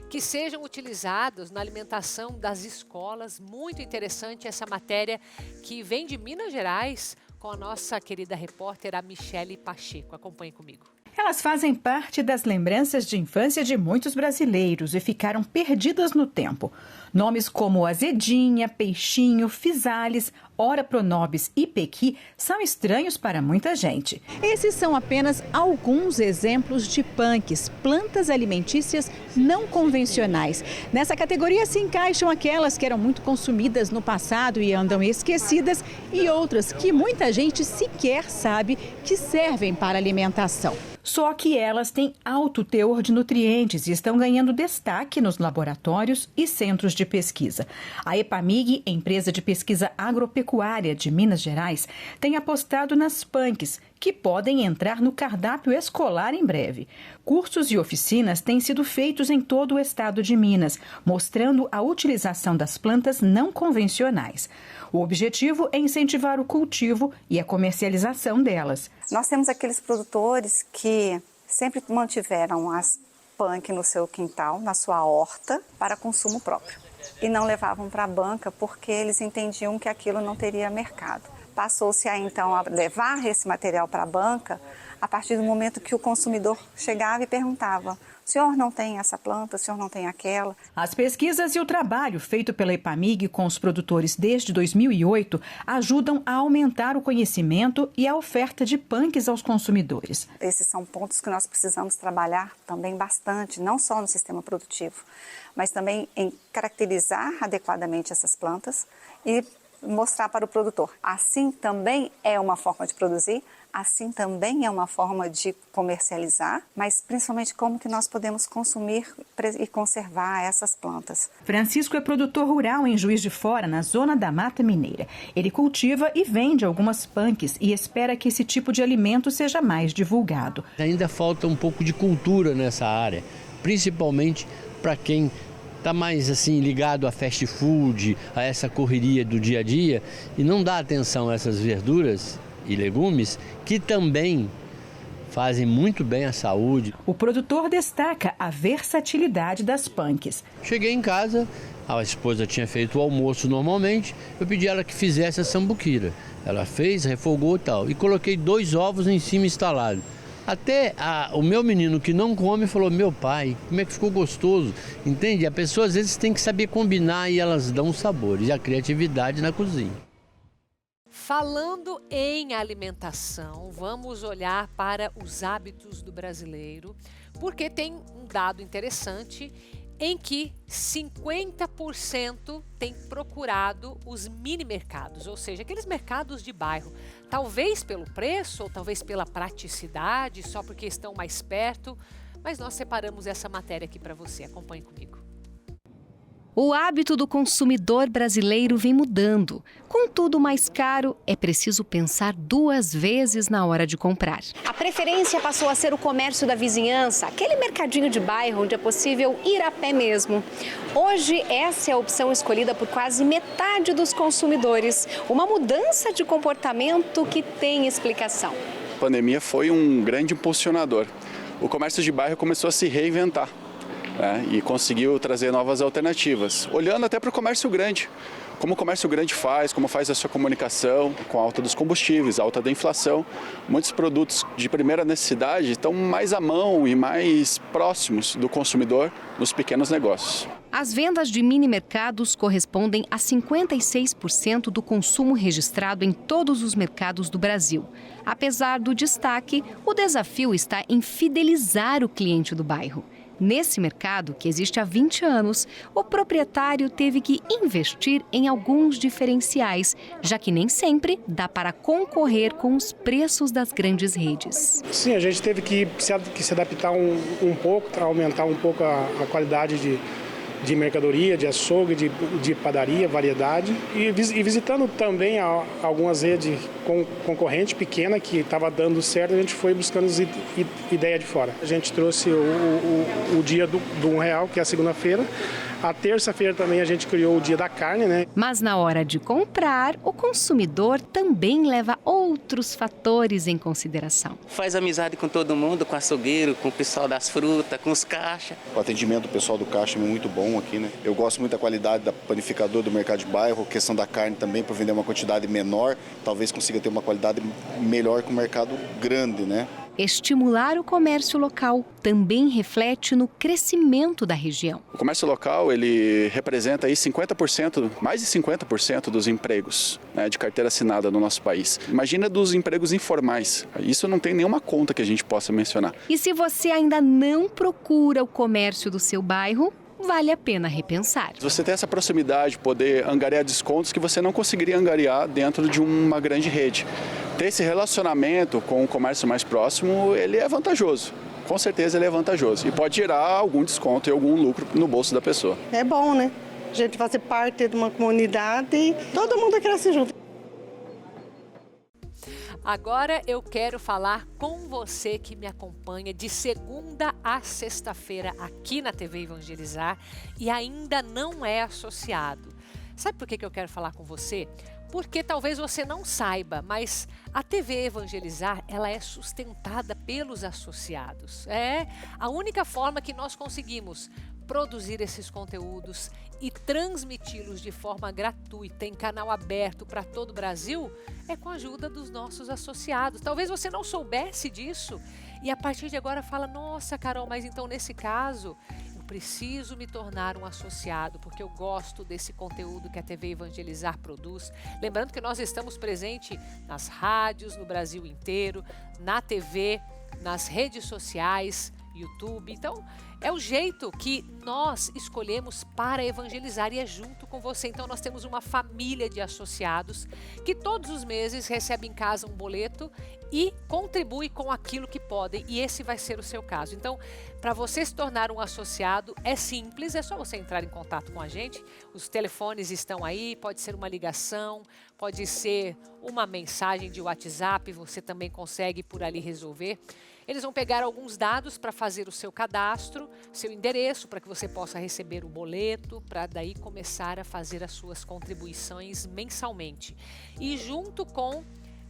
que sejam utilizados na alimentação das escolas. Muito interessante essa matéria que vem de Minas Gerais, com a nossa querida repórter, a Michele Pacheco. Acompanhe comigo. Elas fazem parte das lembranças de infância de muitos brasileiros e ficaram perdidas no tempo. Nomes como azedinha, peixinho, fisales, ora pronobis e pequi são estranhos para muita gente. Esses são apenas alguns exemplos de PANCs, plantas alimentícias não convencionais. Nessa categoria se encaixam aquelas que eram muito consumidas no passado e andam esquecidas, e outras que muita gente sequer sabe que servem para alimentação. Só que elas têm alto teor de nutrientes e estão ganhando destaque nos laboratórios e centros de pesquisa. A EPAMIG, empresa de pesquisa agropecuária de Minas Gerais, tem apostado nas PANCs, que podem entrar no cardápio escolar em breve. Cursos e oficinas têm sido feitos em todo o estado de Minas, mostrando a utilização das plantas não convencionais. O objetivo é incentivar o cultivo e a comercialização delas. Nós temos aqueles produtores que sempre mantiveram as PANC no seu quintal, na sua horta, para consumo próprio. E não levavam para a banca porque eles entendiam que aquilo não teria mercado. Passou-se a então a levar esse material para a banca a partir do momento que o consumidor chegava e perguntava: o senhor não tem essa planta, o senhor não tem aquela? As pesquisas e o trabalho feito pela EPAMIG com os produtores desde 2008 ajudam a aumentar o conhecimento e a oferta de PANCs aos consumidores. Esses são pontos que nós precisamos trabalhar também bastante, não só no sistema produtivo, mas também em caracterizar adequadamente essas plantas e mostrar para o produtor. Assim também é uma forma de produzir, assim também é uma forma de comercializar, mas principalmente como que nós podemos consumir e conservar essas plantas. Francisco é produtor rural em Juiz de Fora, na zona da Mata Mineira. Ele cultiva e vende algumas PANCs e espera que esse tipo de alimento seja mais divulgado. Ainda falta um pouco de cultura nessa área, principalmente para quem está mais assim ligado a fast food, a essa correria do dia a dia e não dá atenção a essas verduras e legumes que também fazem muito bem à saúde. O produtor destaca a versatilidade das punks. Cheguei em casa, a esposa tinha feito o almoço normalmente, eu pedi ela que fizesse a sambuquira. Ela fez, refogou e tal, e coloquei 2 ovos em cima instalado. Até o meu menino que não come falou, meu pai, como é que ficou gostoso, entende? A pessoa às vezes tem que saber combinar e elas dão sabores e a criatividade na cozinha. Falando em alimentação, vamos olhar para os hábitos do brasileiro, porque tem um dado interessante em que 50% tem procurado os mini mercados, ou seja, aqueles mercados de bairro, talvez pelo preço ou talvez pela praticidade, só porque estão mais perto, mas nós separamos essa matéria aqui para você, acompanhe comigo. O hábito do consumidor brasileiro vem mudando. Com tudo mais caro, é preciso pensar 2 vezes na hora de comprar. A preferência passou a ser o comércio da vizinhança, aquele mercadinho de bairro onde é possível ir a pé mesmo. Hoje, essa é a opção escolhida por quase metade dos consumidores. Uma mudança de comportamento que tem explicação. A pandemia foi um grande impulsionador. O comércio de bairro começou a se reinventar. E conseguiu trazer novas alternativas, olhando até para o comércio grande. Como o comércio grande faz, como faz a sua comunicação com a alta dos combustíveis, a alta da inflação. Muitos produtos de primeira necessidade estão mais à mão e mais próximos do consumidor nos pequenos negócios. As vendas de mini mercados correspondem a 56% do consumo registrado em todos os mercados do Brasil. Apesar do destaque, o desafio está em fidelizar o cliente do bairro. Nesse mercado, que existe há 20 anos, o proprietário teve que investir em alguns diferenciais, já que nem sempre dá para concorrer com os preços das grandes redes. Sim, a gente teve que se adaptar um pouco, aumentar um pouco a qualidade de mercadoria, de açougue, de padaria, variedade. E visitando também algumas redes concorrentes pequenas que estava dando certo, a gente foi buscando ideia de fora. A gente trouxe o dia do R$1, que é a segunda-feira. A terça-feira também a gente criou o dia da carne, né? Mas na hora de comprar, o consumidor também leva outros fatores em consideração. Faz amizade com todo mundo, com o açougueiro, com o pessoal das frutas, com os caixas. O atendimento do pessoal do caixa é muito bom aqui, né? Eu gosto muito da qualidade da panificadora do mercado de bairro, questão da carne também, para vender uma quantidade menor, talvez consiga ter uma qualidade melhor que o mercado grande, né? Estimular o comércio local também reflete no crescimento da região. O comércio local, ele representa aí 50%, mais de 50% dos empregos, né, de carteira assinada no nosso país. Imagina dos empregos informais. Isso não tem nenhuma conta que a gente possa mencionar. E se você ainda não procura o comércio do seu bairro, vale a pena repensar. Você tem essa proximidade, poder angariar descontos que você não conseguiria angariar dentro de uma grande rede. Ter esse relacionamento com o comércio mais próximo, ele é vantajoso. Com certeza ele é vantajoso e pode gerar algum desconto e algum lucro no bolso da pessoa. É bom, né? A gente fazer parte de uma comunidade e todo mundo cresce junto. Agora eu quero falar com você que me acompanha de segunda a sexta-feira aqui na TV Evangelizar e ainda não é associado. Sabe por que eu quero falar com você? Porque talvez você não saiba, mas a TV Evangelizar, ela é sustentada pelos associados. É a única forma que nós conseguimos produzir esses conteúdos e transmiti-los de forma gratuita em canal aberto para todo o Brasil é com a ajuda dos nossos associados. Talvez você não soubesse disso e a partir de agora fala, nossa, Carol, mas então nesse caso eu preciso me tornar um associado porque eu gosto desse conteúdo que a TV Evangelizar produz. Lembrando que nós estamos presentes nas rádios no Brasil inteiro, na TV, nas redes sociais, YouTube. Então, é o jeito que nós escolhemos para evangelizar e é junto com você. Então, nós temos uma família de associados que todos os meses recebem em casa um boleto e contribui com aquilo que podem. E esse vai ser o seu caso. Então, para você se tornar um associado, é simples, é só você entrar em contato com a gente. Os telefones estão aí, pode ser uma ligação, pode ser uma mensagem de WhatsApp, você também consegue por ali resolver. Eles vão pegar alguns dados para fazer o seu cadastro, seu endereço, para que você possa receber o boleto, para daí começar a fazer as suas contribuições mensalmente. E junto com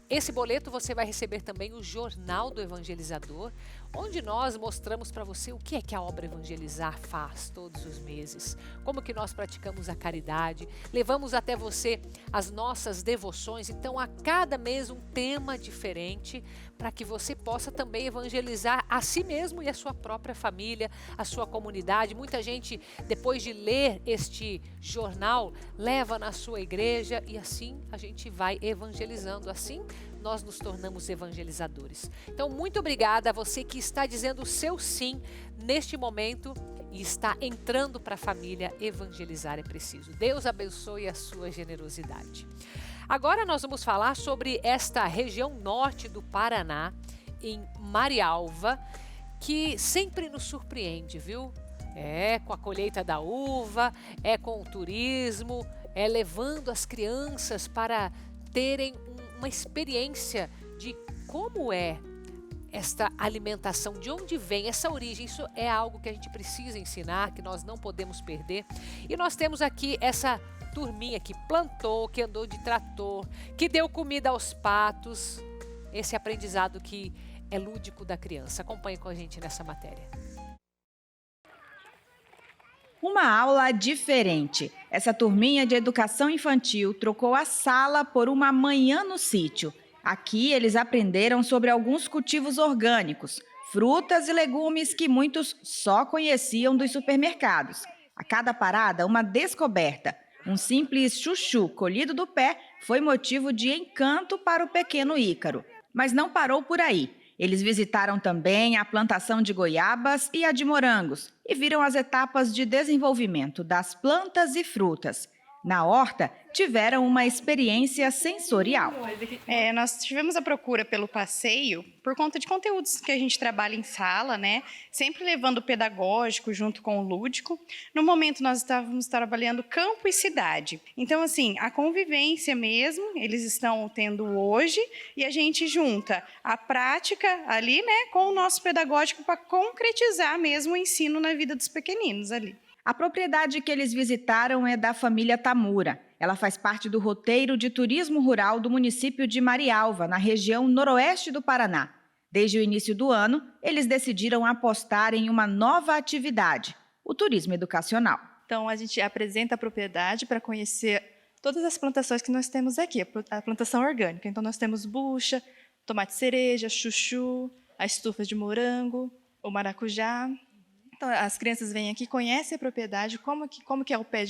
Esse boleto você vai receber também o Jornal do Evangelizador, onde nós mostramos para você o que é que a obra Evangelizar faz todos os meses, como que nós praticamos a caridade, levamos até você as nossas devoções, então a cada mês um tema diferente para que você possa também evangelizar a si mesmo e a sua própria família, a sua comunidade. Muita gente, depois de ler este jornal, leva na sua igreja e assim a gente vai evangelizando, assim nós nos tornamos evangelizadores. Então, muito obrigada a você que está dizendo o seu sim neste momento e está entrando para a família Evangelizar é Preciso. Deus abençoe a sua generosidade. Agora nós vamos falar sobre esta região norte do Paraná, em Marialva, que sempre nos surpreende, viu? É com a colheita da uva, é com o turismo, é levando as crianças para terem uma experiência de como é esta alimentação, de onde vem essa origem. Isso é algo que a gente precisa ensinar, que nós não podemos perder. E nós temos aqui essa turminha que plantou, que andou de trator, que deu comida aos patos. Esse aprendizado que é lúdico da criança. Acompanhe com a gente nessa matéria. Uma aula diferente. Essa turminha de educação infantil trocou a sala por uma manhã no sítio. Aqui eles aprenderam sobre alguns cultivos orgânicos, frutas e legumes que muitos só conheciam dos supermercados. A cada parada, uma descoberta. Um simples chuchu colhido do pé foi motivo de encanto para o pequeno Ícaro. Mas não parou por aí. Eles visitaram também a plantação de goiabas e a de morangos e viram as etapas de desenvolvimento das plantas e frutas. Na horta, tiveram uma experiência sensorial. Nós tivemos a procura pelo passeio por conta de conteúdos que a gente trabalha em sala, né? Sempre levando o pedagógico junto com o lúdico. No momento, nós estávamos trabalhando campo e cidade. Então, assim, a convivência mesmo, eles estão tendo hoje e a gente junta a prática ali, né, com o nosso pedagógico para concretizar mesmo o ensino na vida dos pequeninos ali. A propriedade que eles visitaram é da família Tamura. Ela faz parte do roteiro de turismo rural do município de Marialva, na região noroeste do Paraná. Desde o início do ano, eles decidiram apostar em uma nova atividade, o turismo educacional. Então, a gente apresenta a propriedade para conhecer todas as plantações que nós temos aqui, a plantação orgânica. Então, nós temos bucha, tomate cereja, chuchu, a estufa de morango, o maracujá. Então, as crianças vêm aqui, conhecem a propriedade, como que é o pé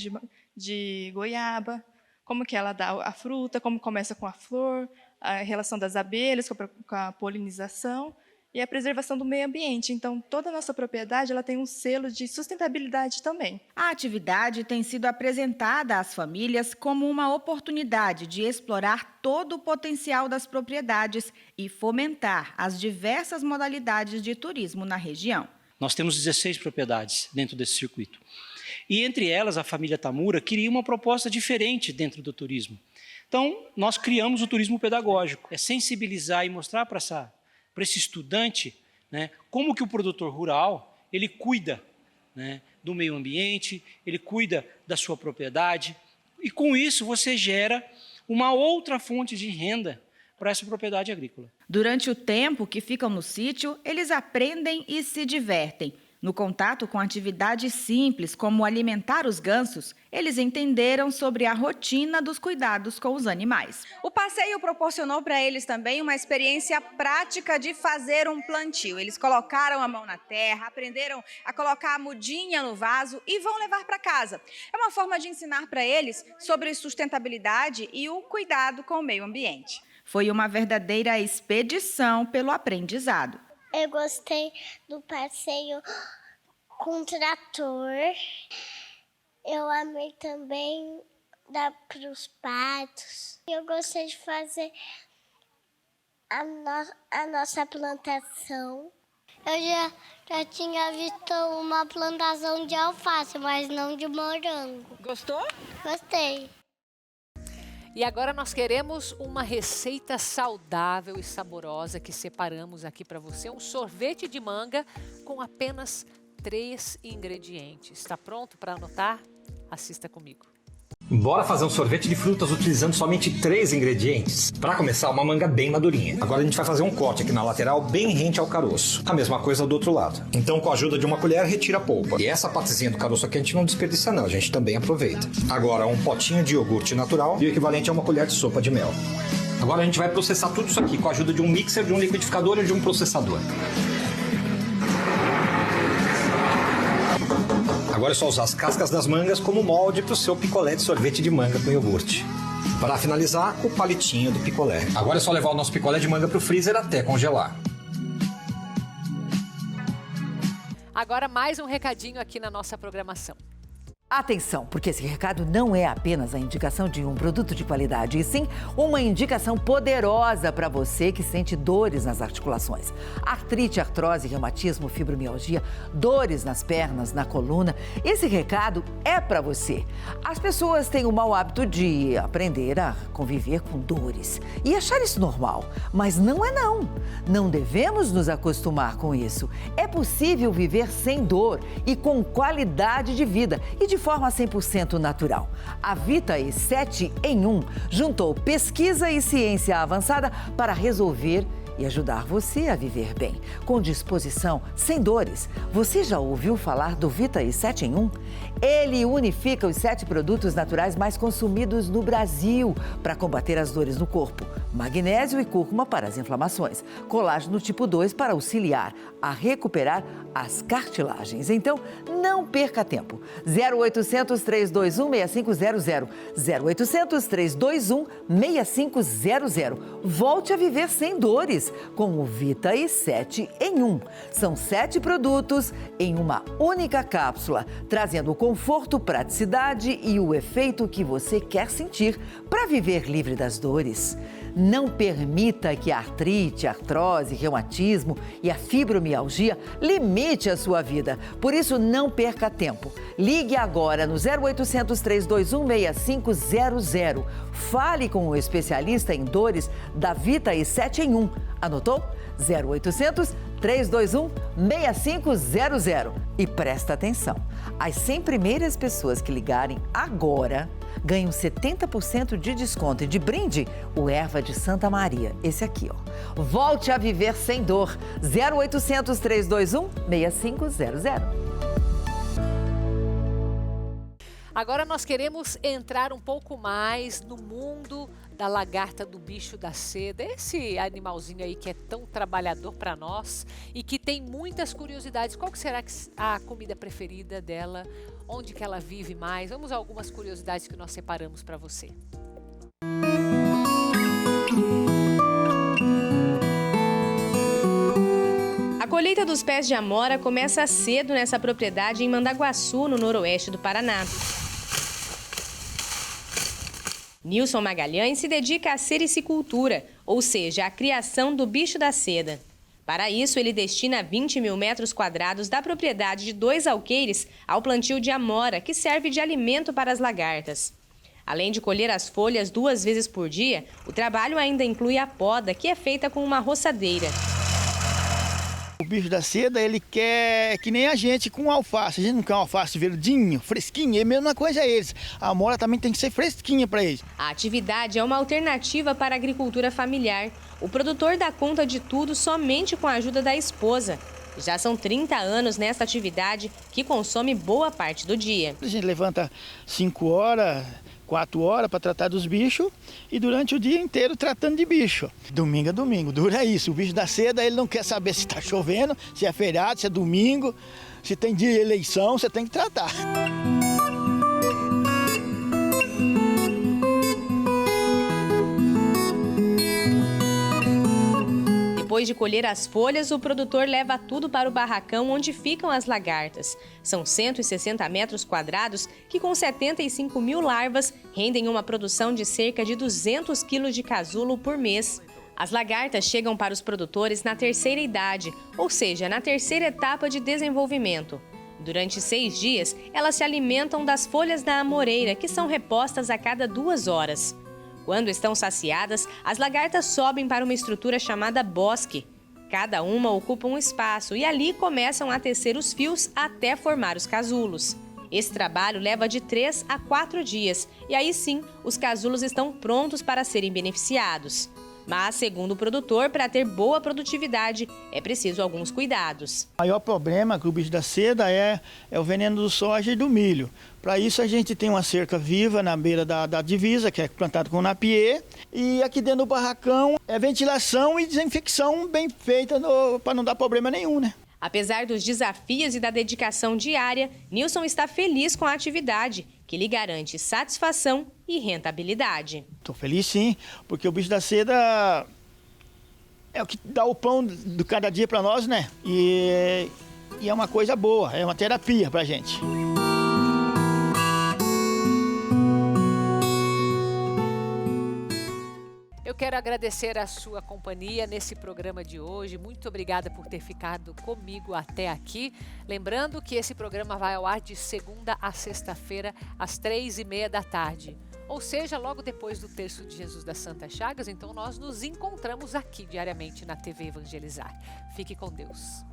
de goiaba, como que ela dá a fruta, como começa com a flor, a relação das abelhas com a polinização e a preservação do meio ambiente. Então, toda a nossa propriedade ela tem um selo de sustentabilidade também. A atividade tem sido apresentada às famílias como uma oportunidade de explorar todo o potencial das propriedades e fomentar as diversas modalidades de turismo na região. Nós temos 16 propriedades dentro desse circuito. E entre elas, a família Tamura queria uma proposta diferente dentro do turismo. Então, nós criamos o turismo pedagógico. É sensibilizar e mostrar para esse estudante, né, como que o produtor rural ele cuida, né, do meio ambiente, ele cuida da sua propriedade. E com isso você gera uma outra fonte de renda para essa propriedade agrícola. Durante o tempo que ficam no sítio, eles aprendem e se divertem. No contato com atividades simples, como alimentar os gansos, eles entenderam sobre a rotina dos cuidados com os animais. O passeio proporcionou para eles também uma experiência prática de fazer um plantio. Eles colocaram a mão na terra, aprenderam a colocar a mudinha no vaso e vão levar para casa. É uma forma de ensinar para eles sobre sustentabilidade e o cuidado com o meio ambiente. Foi uma verdadeira expedição pelo aprendizado. Eu gostei do passeio com trator. Eu amei também dar para os patos. Eu gostei de fazer a nossa plantação. Eu já tinha visto uma plantação de alface, mas não de morango. Gostou? Gostei. E agora nós queremos uma receita saudável e saborosa que separamos aqui para você. Um sorvete de manga com apenas 3 ingredientes. Está pronto para anotar? Assista comigo. Bora fazer um sorvete de frutas utilizando somente 3 ingredientes. Para começar, uma manga bem madurinha. Agora a gente vai fazer um corte aqui na lateral bem rente ao caroço. A mesma coisa do outro lado. Então, com a ajuda de uma colher, retira a polpa. E essa partezinha do caroço aqui a gente não desperdiça não, a gente também aproveita. Agora, um potinho de iogurte natural e o equivalente a uma colher de sopa de mel. Agora a gente vai processar tudo isso aqui com a ajuda de um mixer, de um liquidificador e de um processador. Agora é só usar as cascas das mangas como molde para o seu picolé de sorvete de manga com iogurte. Para finalizar, o palitinho do picolé. Agora é só levar o nosso picolé de manga para o freezer até congelar. Agora mais um recadinho aqui na nossa programação. Atenção, porque esse recado não é apenas a indicação de um produto de qualidade, e sim uma indicação poderosa para você que sente dores nas articulações. Artrite, artrose, reumatismo, fibromialgia, dores nas pernas, na coluna. Esse recado é para você. As pessoas têm o mau hábito de aprender a conviver com dores e achar isso normal, mas não é não. Não devemos nos acostumar com isso. É possível viver sem dor e com qualidade de vida e de forma 100% natural. A Vitae 7 em 1 juntou pesquisa e ciência avançada para resolver e ajudar você a viver bem, com disposição, sem dores. Você já ouviu falar do Vitae 7 em 1? Ele unifica os 7 produtos naturais mais consumidos no Brasil para combater as dores no corpo. Magnésio e cúrcuma para as inflamações. Colágeno tipo 2 para auxiliar a recuperar as cartilagens. Então, não perca tempo. 0800 321 6500. 0800 321 6500. Volte a viver sem dores com o Vitae 7 em 1. São 7 produtos em uma única cápsula, trazendo conforto, praticidade e o efeito que você quer sentir para viver livre das dores. Não permita que a artrite, a artrose, reumatismo e a fibromialgia limite a sua vida. Por isso, não perca tempo. Ligue agora no 0800 321 6500. Fale com o especialista em dores da Vitae 7 em 1. Anotou? 0800 321 6500. E presta atenção, as 100 primeiras pessoas que ligarem agora ganham 70% de desconto e de brinde o Erva de Santa Maria. Esse aqui, ó. Volte a viver sem dor. 0800 321 6500. Agora nós queremos entrar um pouco mais no mundo da lagarta do bicho da seda, esse animalzinho aí que é tão trabalhador para nós e que tem muitas curiosidades. Qual que será a comida preferida dela? Onde que ela vive mais? Vamos a algumas curiosidades que nós separamos para você. A colheita dos pés de amora começa cedo nessa propriedade em Mandaguaçu, no noroeste do Paraná. Nilson Magalhães se dedica à sericicultura, ou seja, à criação do bicho da seda. Para isso, ele destina 20 mil metros quadrados da propriedade de 2 alqueires ao plantio de amora, que serve de alimento para as lagartas. Além de colher as folhas 2 vezes por dia, o trabalho ainda inclui a poda, que é feita com uma roçadeira. O bicho da seda, ele quer que nem a gente com alface. A gente não quer um alface verdinho, fresquinho, é a mesma coisa a eles. A amora também tem que ser fresquinha para eles. A atividade é uma alternativa para a agricultura familiar. O produtor dá conta de tudo somente com a ajuda da esposa. Já são 30 anos nesta atividade que consome boa parte do dia. A gente levanta 5 horas, 4 horas para tratar dos bichos e durante o dia inteiro tratando de bicho. Domingo a domingo, dura isso. O bicho da seda, ele não quer saber se está chovendo, se é feriado, se é domingo, se tem dia de eleição, você tem que tratar. Depois de colher as folhas, o produtor leva tudo para o barracão onde ficam as lagartas. São 160 metros quadrados que, com 75 mil larvas, rendem uma produção de cerca de 200 quilos de casulo por mês. As lagartas chegam para os produtores na 3ª idade, ou seja, na 3ª etapa de desenvolvimento. Durante 6 dias, elas se alimentam das folhas da amoreira, que são repostas a cada 2 horas. Quando estão saciadas, as lagartas sobem para uma estrutura chamada bosque. Cada uma ocupa um espaço e ali começam a tecer os fios até formar os casulos. Esse trabalho leva de 3 a 4 dias e aí sim os casulos estão prontos para serem beneficiados. Mas, segundo o produtor, para ter boa produtividade é preciso alguns cuidados. O maior problema com o bicho da seda é o veneno do soja e do milho. Para isso a gente tem uma cerca viva na beira da divisa, que é plantada com napier. E aqui dentro do barracão é ventilação e desinfecção bem feita para não dar problema nenhum, né? Apesar dos desafios e da dedicação diária, Nilson está feliz com a atividade, que lhe garante satisfação e rentabilidade. Estou feliz sim, porque o bicho da seda é o que dá o pão de cada dia para nós, né? E é uma coisa boa, é uma terapia para a gente. Eu quero agradecer a sua companhia nesse programa de hoje. Muito obrigada por ter ficado comigo até aqui. Lembrando que esse programa vai ao ar de segunda a sexta-feira, às 3h30 da tarde. Ou seja, logo depois do Terço de Jesus das Santas Chagas. Então nós nos encontramos aqui diariamente na TV Evangelizar. Fique com Deus.